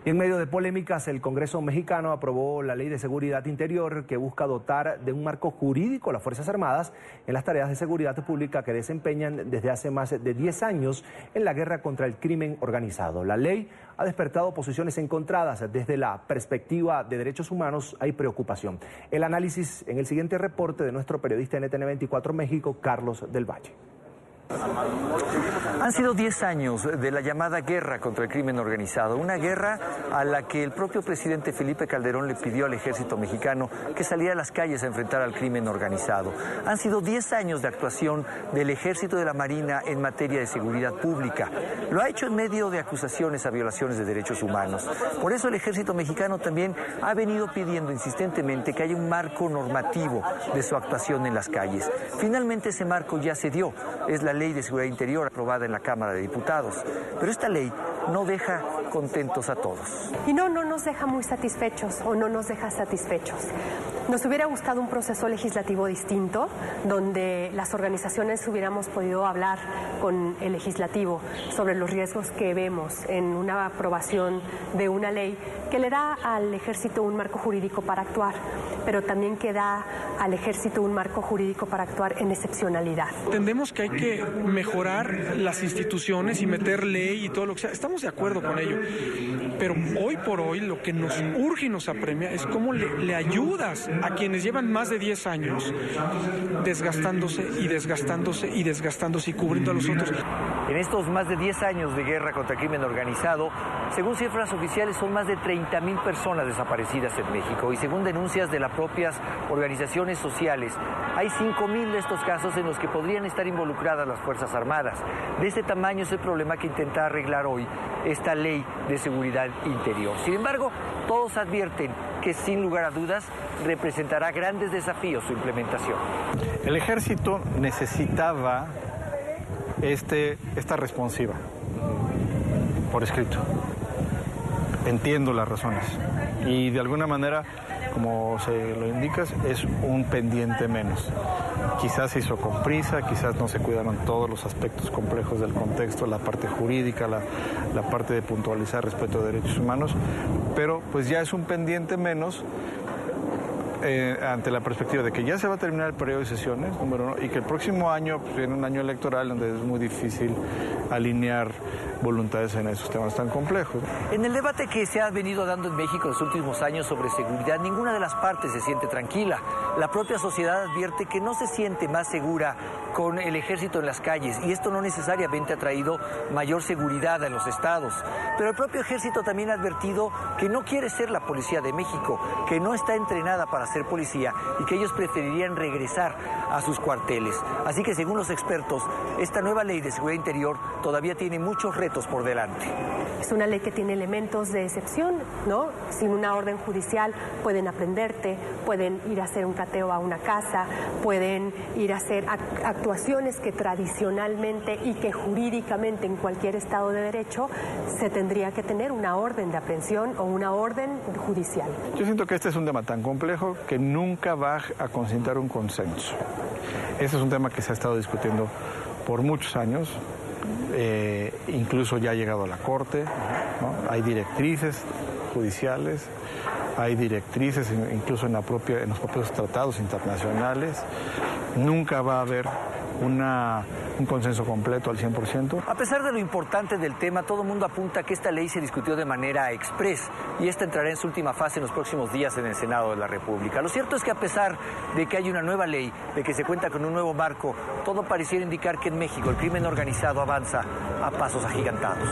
Y en medio de polémicas, el Congreso mexicano aprobó la Ley de Seguridad Interior que busca dotar de un marco jurídico a las Fuerzas Armadas en las tareas de seguridad pública que desempeñan desde hace más de 10 años en la guerra contra el crimen organizado. La ley ha despertado posiciones encontradas. Desde la perspectiva de derechos humanos hay preocupación. El análisis en el siguiente reporte de nuestro periodista NTN 24 México, Carlos del Valle. Han sido 10 años de la llamada guerra contra el crimen organizado, una guerra a la que el propio presidente Felipe Calderón le pidió al ejército mexicano que saliera a las calles a enfrentar al crimen organizado. Han sido 10 años de actuación del ejército y de la marina en materia de seguridad pública. Lo ha hecho en medio de acusaciones a violaciones de derechos humanos. Por eso el ejército mexicano también ha venido pidiendo insistentemente que haya un marco normativo de su actuación en las calles. Finalmente ese marco ya se dio. Es la Ley de Seguridad Interior aprobada en la Cámara de Diputados. Pero esta ley no deja contentos a todos. Y no nos deja muy satisfechos o no nos deja satisfechos. Nos hubiera gustado un proceso legislativo distinto, donde las organizaciones hubiéramos podido hablar con el legislativo sobre los riesgos que vemos en una aprobación de una ley que le da al ejército un marco jurídico para actuar, pero también que da al ejército un marco jurídico para actuar en excepcionalidad. Entendemos que hay que mejorar las instituciones y meter ley y todo lo que sea. Estamos de acuerdo con ello, pero hoy por hoy lo que nos urge y nos apremia es cómo le ayudas a quienes llevan más de 10 años desgastándose y cubriendo a los otros. En estos más de 10 años de guerra contra el crimen organizado, según cifras oficiales, son más de 30,000 personas desaparecidas en México y según denuncias de las propias organizaciones sociales, hay 5,000 de estos casos en los que podrían estar involucradas las Fuerzas Armadas. De ese tamaño es el problema que intenta arreglar hoy esta Ley de Seguridad Interior. Sin embargo, todos advierten que sin lugar a dudas representará grandes desafíos su implementación. El ejército necesitaba esta responsiva por escrito. Entiendo las razones y de alguna manera, como se lo indicas, es un pendiente menos. Quizás se hizo con prisa, quizás no se cuidaron todos los aspectos complejos del contexto, la parte jurídica, la parte de puntualizar respecto a derechos humanos, pero pues ya es un pendiente menos ante la perspectiva de que ya se va a terminar el periodo de sesiones, número uno, y que el próximo año pues, viene un año electoral donde es muy difícil alinear voluntades en esos temas tan complejos. En el debate que se ha venido dando en México en los últimos años sobre seguridad, ninguna de las partes se siente tranquila. La propia sociedad advierte que no se siente más segura con el ejército en las calles y esto no necesariamente ha traído mayor seguridad en los estados. Pero el propio ejército también ha advertido que no quiere ser la policía de México, que no está entrenada para ser policía y que ellos preferirían regresar a sus cuarteles. Así que según los expertos, esta nueva Ley de Seguridad Interior todavía tiene muchos retos por delante. Es una ley que tiene elementos de excepción, ¿no? Sin una orden judicial pueden aprenderte, pueden ir a hacer un cateo a una casa, pueden ir a hacer actuaciones que tradicionalmente y que jurídicamente en cualquier estado de derecho se tendría que tener una orden de aprehensión o una orden judicial. Yo siento que este es un tema tan complejo que nunca va a concentrar un consenso. Este es un tema que se ha estado discutiendo por muchos años. Incluso ya ha llegado a la Corte, ¿no? Hay directrices judiciales, hay directrices incluso en los propios tratados internacionales. Nunca va a haber un consenso completo al 100%. A pesar de lo importante del tema, todo el mundo apunta que esta ley se discutió de manera exprés y esta entrará en su última fase en los próximos días en el Senado de la República. Lo cierto es que a pesar de que hay una nueva ley, de que se cuenta con un nuevo marco, todo pareciera indicar que en México el crimen organizado avanza a pasos agigantados.